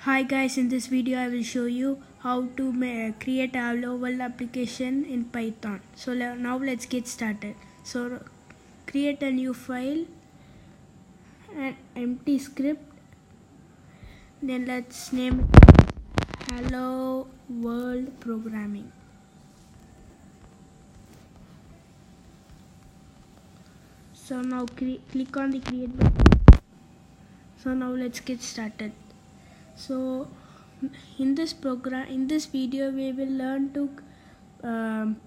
Hi guys, in this video I will show you how to create a hello world application in Python. So now let's get started. So create a new file, an empty script, then let's name it hello world programming. So now click on the create button. So now let's get started. So in this video we will learn to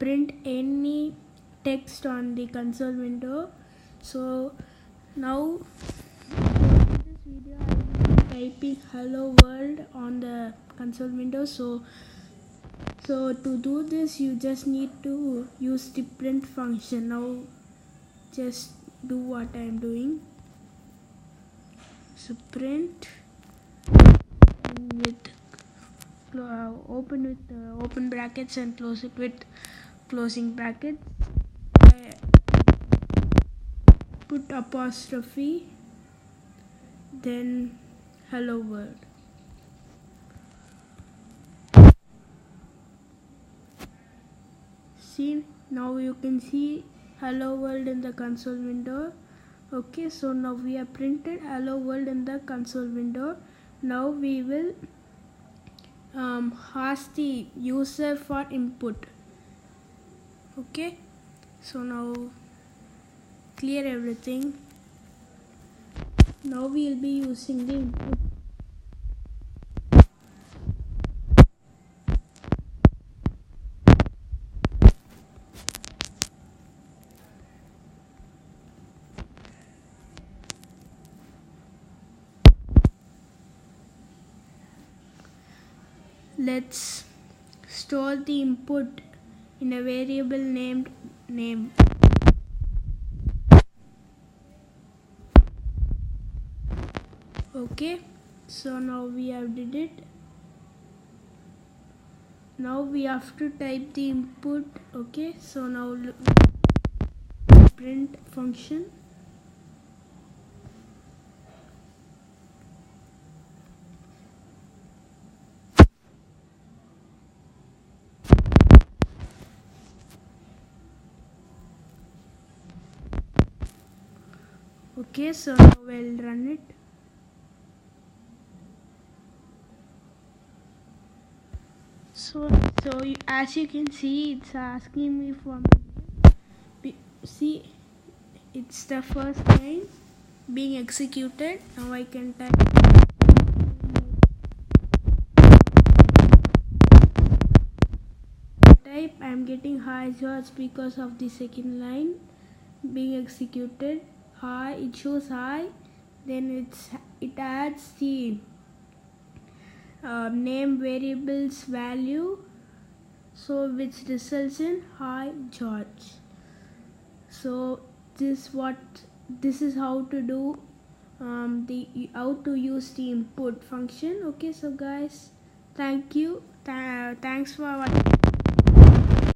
print any text on the console window. So now in this video I will be typing hello world on the console window. So to do this you just need to use the print function. Now just do what I am doing. So print with open with open brackets and close it with closing brackets. Put apostrophe, then hello world. See, now you can see hello world in the console window. Okay, so now we have printed hello world in the console window. Now we will ask the user for input. Okay, so now clear everything. Now we will be using the input. Let's store the input in a variable named name. Okay, so now we have did it. Now we have to type the input. Okay, so now print function. Okay, so now we'll run it. So as you can see, it's asking me for my name. See, it's the first line being executed. Now I can type. I'm getting hi George because of the second line being executed. Hi, it shows hi, then it adds the name variables value, so which results in hi George. So this is how to do how to use the input function. Okay, so guys, thank you. Thanks for watching.